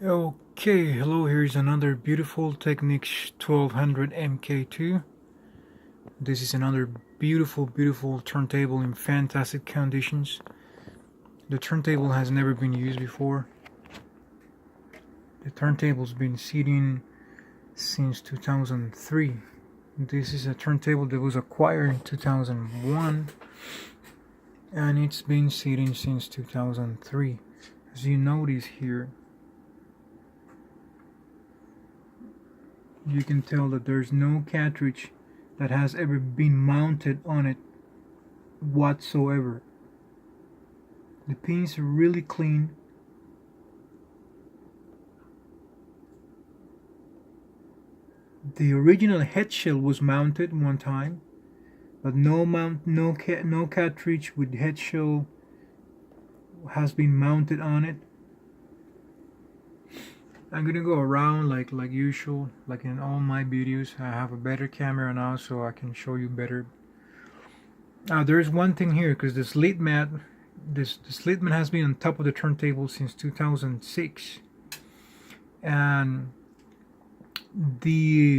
Okay, hello, here's another beautiful Technics 1200 MK2. This is another beautiful turntable in fantastic conditions. The turntable has never been used before. The turntable's been sitting since 2003. This is a turntable that was acquired in 2001 and it's been sitting since 2003. As you notice here, you can tell that there's no cartridge that has ever been mounted on it whatsoever. The pins are really clean. The original head shell was mounted one time, but no cartridge with head shell has been mounted on it. I'm gonna go around like usual, like in all my videos. I have a better camera now, so I can show you better. There's one thing here, because the slit mat has been on top of the turntable since 2006, and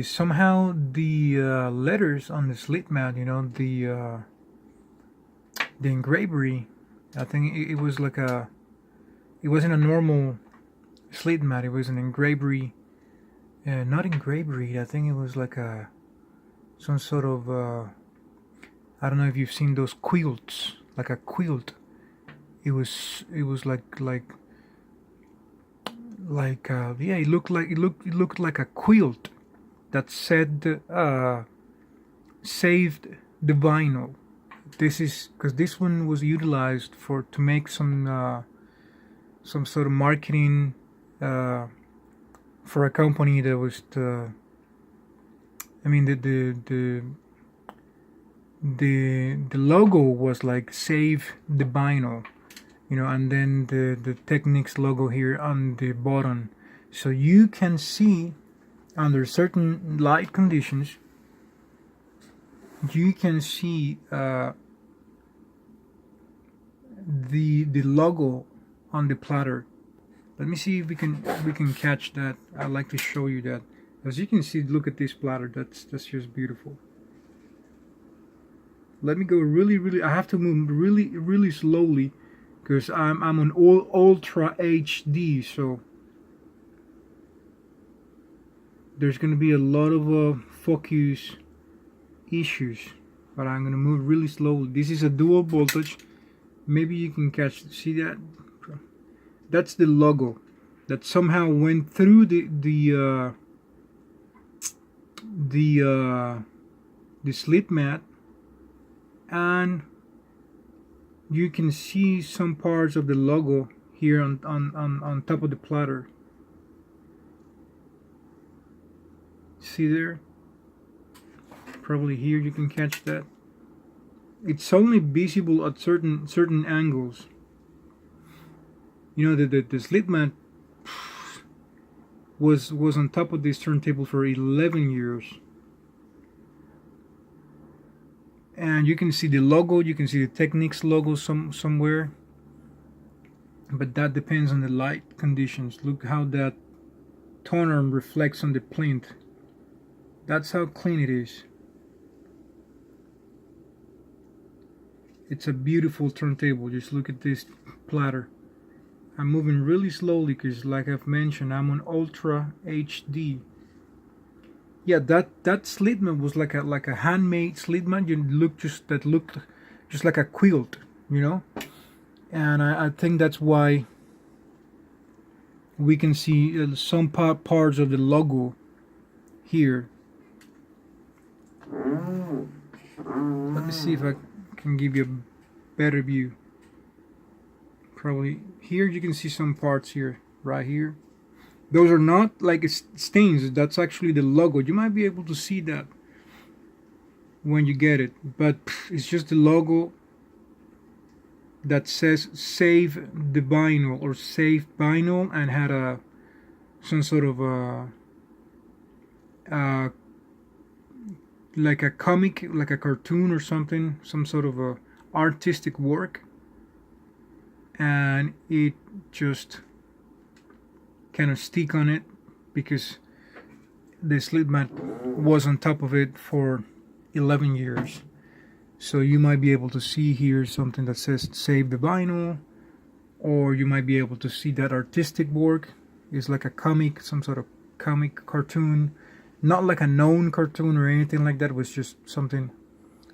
somehow the letters on the slit mat, the engravery, I think it was like it wasn't a normal slit mat, it was an engravery, not engravery, I think it was like some sort of I don't know if you've seen those quilts, like a quilt. It was yeah, it looked like a quilt that said saved the vinyl. This is because this one was utilized to make some sort of marketing for a company that was the logo was like save the vinyl, and then the Technics logo here on the bottom, so you can see under certain light conditions you can see the logo on the platter. Let me see if we can catch that. I'd like to show you that. As you can see, look at this platter. That's just beautiful. Let me go really. I have to move really slowly because I'm on Ultra HD, so there's gonna be a lot of focus issues. But I'm gonna move really slowly. This is a dual voltage. Maybe you can catch. See that? That's the logo that somehow went through the slit mat, and you can see some parts of the logo here on top of the platter. See there? Probably here you can catch that. It's only visible at certain angles. The slit mat was on top of this turntable for 11 years. And you can see the logo, you can see the Technics logo somewhere. But that depends on the light conditions. Look how that toner reflects on the plinth. That's how clean it is. It's a beautiful turntable. Just look at this platter. I'm moving really slowly because, like I've mentioned, I'm on Ultra HD. Yeah, that slit mat was like a handmade slit mat. That looked just like a quilt, And I think that's why we can see some parts of the logo here. Let me see if I can give you a better view. Probably here you can see some parts here, right here. Those are not like stains, that's actually the logo. You might be able to see that when you get it, but it's just the logo that says save the vinyl or save vinyl, and had some sort of like a comic, like a cartoon or something, some sort of a artistic work, and it just kind of stick on it because the slip mat was on top of it for 11 years. So you might be able to see here something that says save the vinyl, or you might be able to see that artistic work is like a comic, some sort of comic cartoon, not like a known cartoon or anything like that. It was just something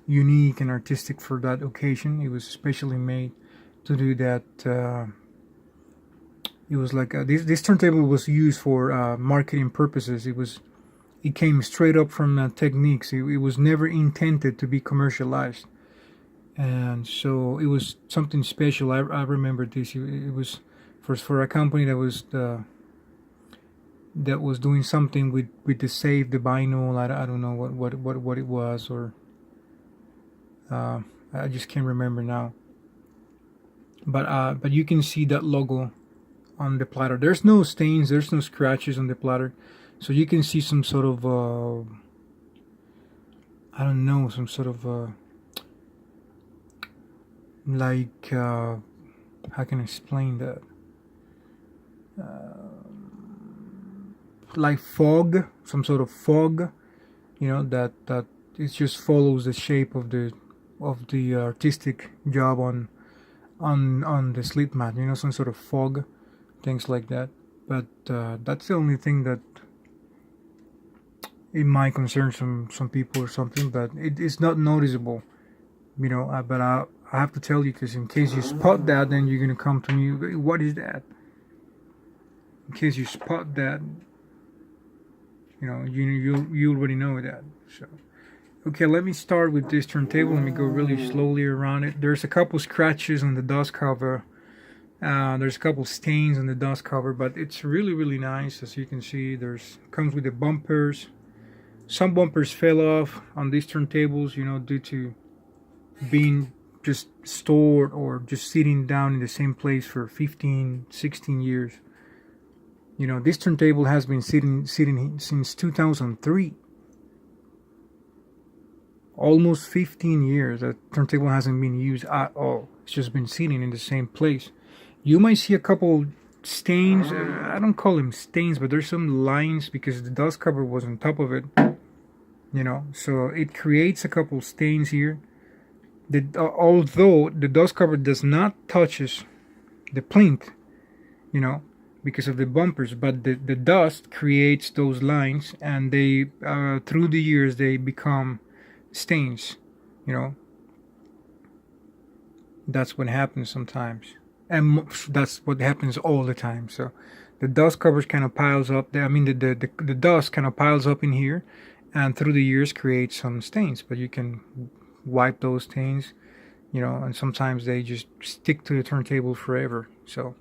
unique and artistic for that occasion. It was specially made to do that. It was like this turntable was used for marketing purposes. It came straight up from Technics. It was never intended to be commercialized, and so it was something special. I remember this. It was for a company that was doing something with the save the vinyl. I don't know what it was, or I just can't remember now. But you can see that logo on the platter. There's no stains, there's no scratches on the platter, so you can see some sort of I don't know, some sort of like how can I explain that? Like fog, some sort of fog, that it just follows the shape of the artistic job on the slip mat, some sort of fog, things like that. But that's the only thing that it might concern some people or something, but it's not noticeable, but I have to tell you, because in case you spot that, then you're gonna come to me, what is that? In case you spot that, you already know that. So okay, let me start with this turntable. Let me go really slowly around it. There's a couple scratches on the dust cover. There's a couple stains on the dust cover, but it's really nice. As you can see, comes with the bumpers. Some bumpers fell off on these turntables, due to being just stored or just sitting down in the same place for 15, 16 years. This turntable has been sitting since 2003. Almost 15 years. That turntable hasn't been used at all. It's just been sitting in the same place. You might see a couple stains. I don't call them stains, but there's some lines because the dust cover was on top of it. So it creates a couple stains here. Although the dust cover does not touches the plinth, because of the bumpers, but the dust creates those lines, and they through the years they become stains. That's what happens sometimes, and that's what happens all the time. So the dust covers kind of piles up. The dust kind of piles up in here, and through the years creates some stains. But you can wipe those stains, and sometimes they just stick to the turntable forever. So,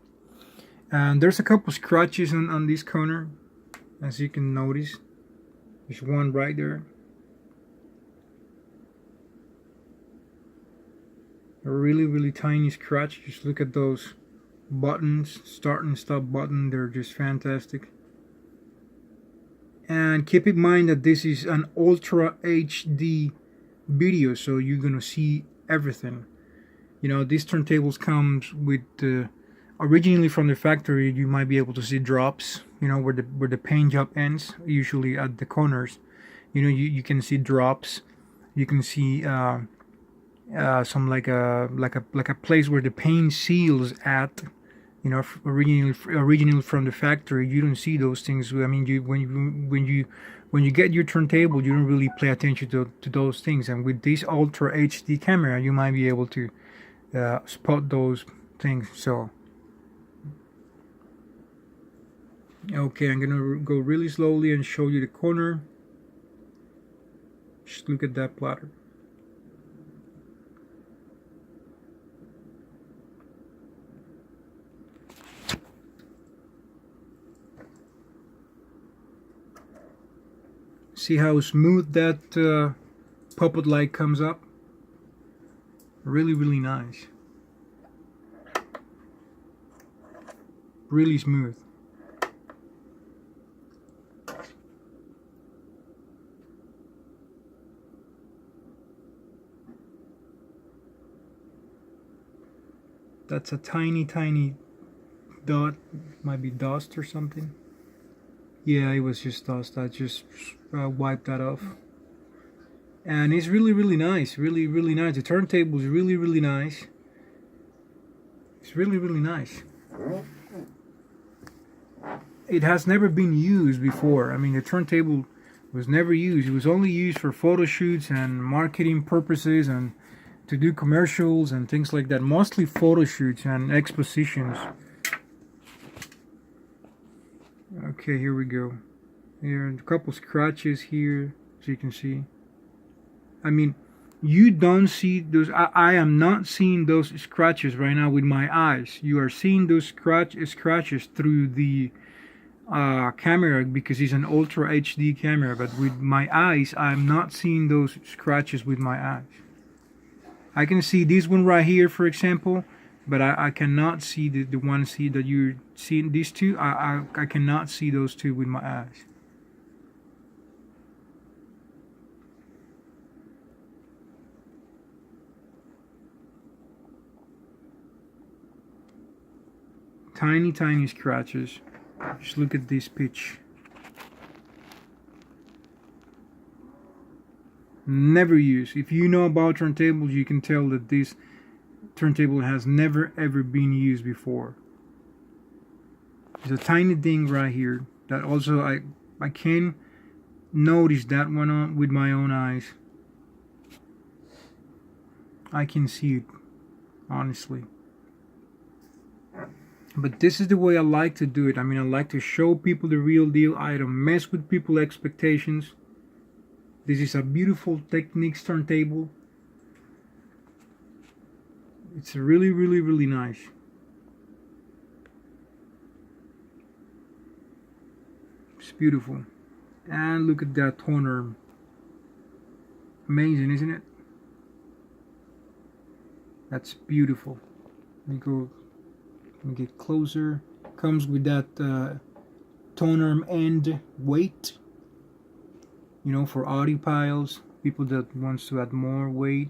and there's a couple scratches on this corner, as you can notice. There's one right there. A really tiny scratch. Just look at those buttons, start and stop button. They're just fantastic. And keep in mind that this is an Ultra HD video, so you're gonna see everything. These turntables comes with originally from the factory. You might be able to see drops, where the paint job ends, usually at the corners. You can see drops. You can see some like a place where the paint seals at. Originally from the factory. You don't see those things. I mean, when you get your turntable, you don't really pay attention to those things. And with this Ultra HD camera, you might be able to spot those things. So okay, I'm gonna go really slowly and show you the corner. Just look at that platter. See how smooth that puppet light comes up? Really nice. Really smooth. That's a tiny dot, might be dust or something. Yeah, it was just dust. I just wiped that off. And it's really nice, really nice. The turntable is really nice. It's really nice. It has never been used before. I mean, the turntable was never used. It was only used for photo shoots and marketing purposes and to do commercials and things like that. Mostly photo shoots and expositions. Okay, here we go. Here are a couple scratches here, as you can see. I mean, you don't see those. I am not seeing those scratches right now with my eyes. You are seeing those scratches through the camera because it's an Ultra HD camera. But with my eyes, I'm not seeing those scratches with my eyes. I can see this one right here, for example, but I cannot see the one that you're seeing. These two, I cannot see those two with my eyes. Tiny scratches. Just look at this pitch. Never used. If you know about turntables, you can tell that this turntable has never ever been used before. There's a tiny thing right here that also I can notice that one on with my own eyes. I can see it, honestly. But this is the way I like to do it. I mean, I like to show people the real deal. I don't mess with people's expectations. This is a beautiful Technics turntable. It's really nice. It's beautiful. And look at that tone arm. Amazing, isn't it? That's beautiful. Let me get closer. Comes with that tone arm end weight. You know, for audiophiles, people that wants to add more weight,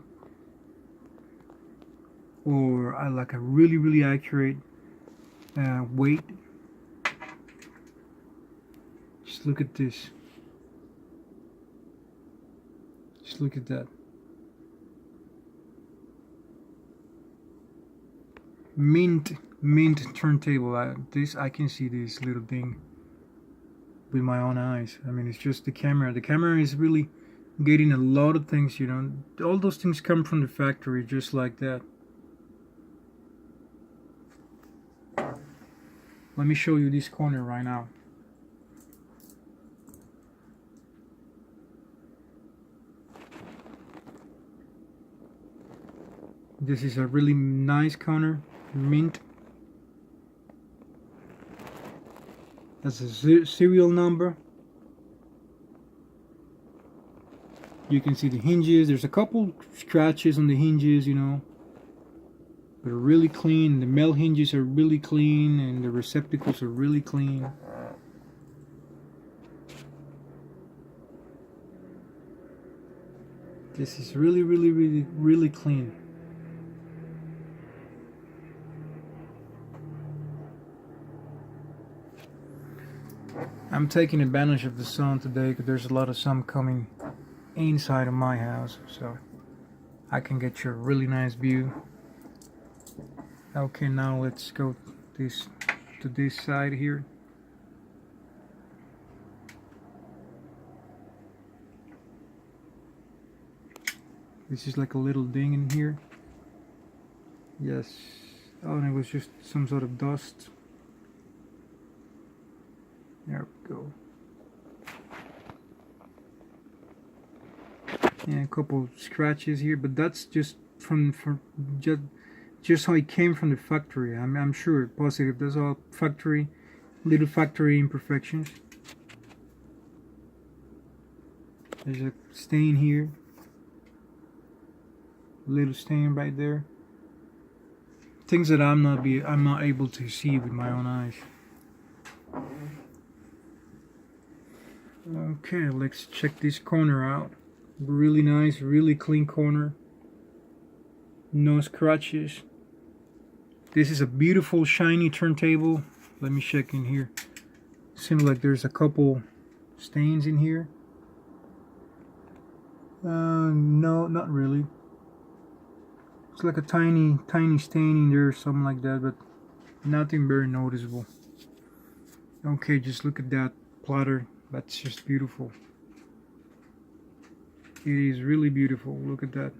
or I like a really accurate weight. Just look at this. Just look at that. Mint turntable. I can see this little thing with my own eyes. I mean, it's just the camera. The camera is really getting a lot of things, you know. All those things come from the factory, just like that. Let me show you this corner right now. This is a really nice corner, mint. That's a serial number. You can see the hinges. There's a couple scratches on the hinges, you know, but really clean. The male hinges are really clean, and the receptacles are really clean. This is really clean. I'm taking advantage of the sun today because there's a lot of sun coming inside of my house, so I can get you a really nice view. Okay, now let's go to this side here. This is like a little ding in here. Yes. Oh, and it was just some sort of dust. There we go. Yeah, a couple scratches here, but that's just from just how it came from the factory. I'm sure, positive. That's all factory, little factory imperfections. There's a stain here, a little stain right there. Things that I'm not able to see with my own eyes. Okay, let's check this corner out. Really nice, really clean corner. No scratches. This is a beautiful shiny turntable. Let me check in here. Seems like there's a couple stains in here. No, not really. It's like a tiny stain in there or something like that, but nothing very noticeable. Okay, just look at that platter. That's just beautiful. It is really beautiful. Look at that.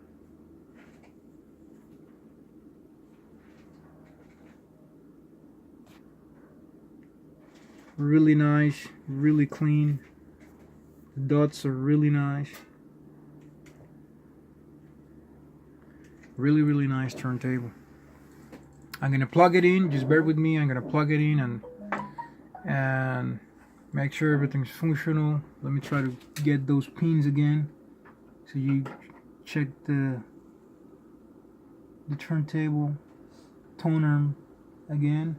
Really nice, really clean. The dots are really nice. Really nice turntable. I'm gonna plug it in. Just bear with me. I'm gonna plug it in and make sure everything's functional. Let me try to get those pins again, so you check the turntable tone arm again.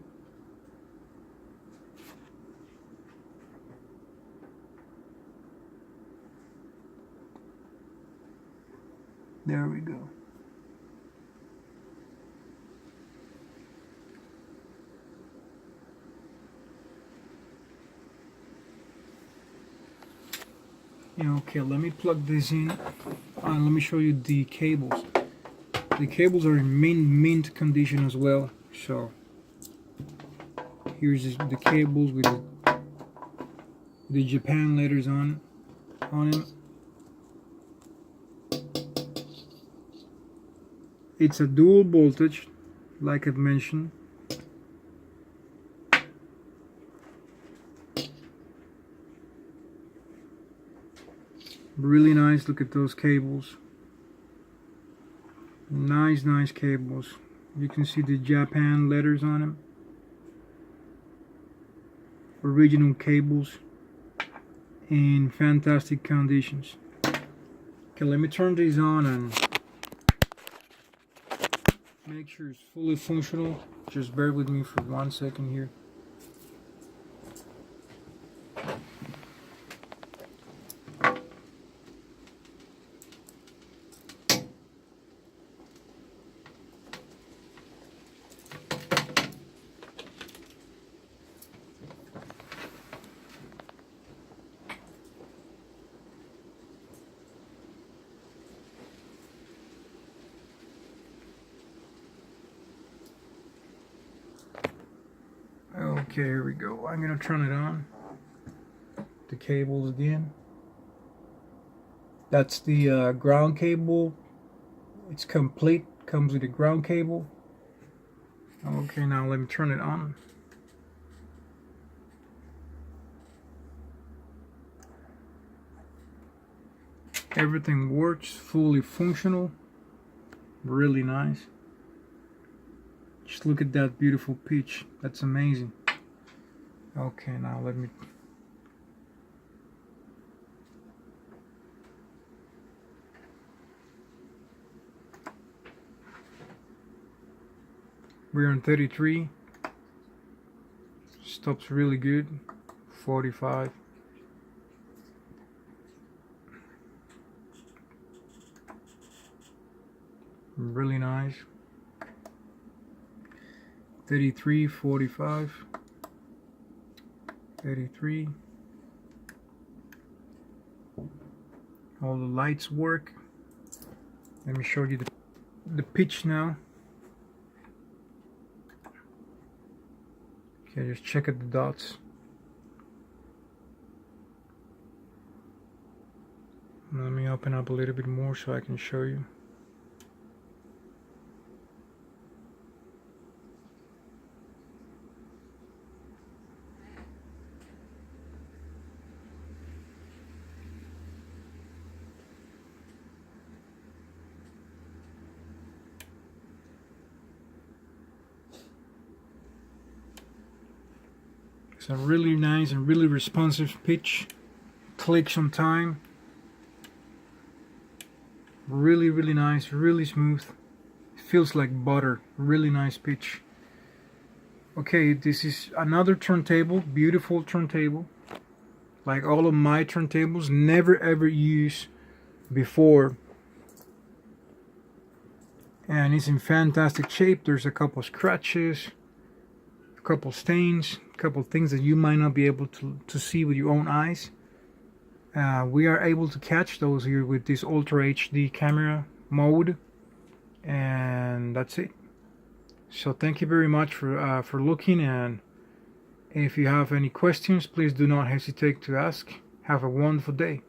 There we go. Yeah, okay, let me plug this in. Let me show you the cables. The cables are in mint condition as well. So here's the cables with the Japan letters on them. It's a dual voltage, like I've mentioned. Really nice. Look at those cables. Nice cables. You can see the Japan letters on them. Original cables in fantastic conditions. Okay, let me turn these on and make sure it's fully functional. Just bear with me for 1 second here. Okay, here we go. I'm gonna turn it on. The cables again. That's the ground cable. It's complete. Comes with a ground cable. Okay, now let me turn it on. Everything works, fully functional. Really nice. Just look at that beautiful pitch. That's amazing. Okay, now let me. We're on 33. Stops really good. 45. Really nice. 33, 45. 33. All the lights work. Let me show you the pitch now. Okay, just check out the dots. Let me open up a little bit more so I can show you. It's a really nice and really responsive pitch. Clicks on time. Really nice, really smooth. It feels like butter. Really nice pitch. Okay, this is another turntable, beautiful turntable. Like all of my turntables, never ever used before. and it's in fantastic shape. There's a couple scratches, a couple stains, a couple things that you might not be able to see with your own eyes. We are able to catch those here with this Ultra HD camera mode, and that's it. So thank you very much for looking, and if you have any questions, please do not hesitate to ask. Have a wonderful day.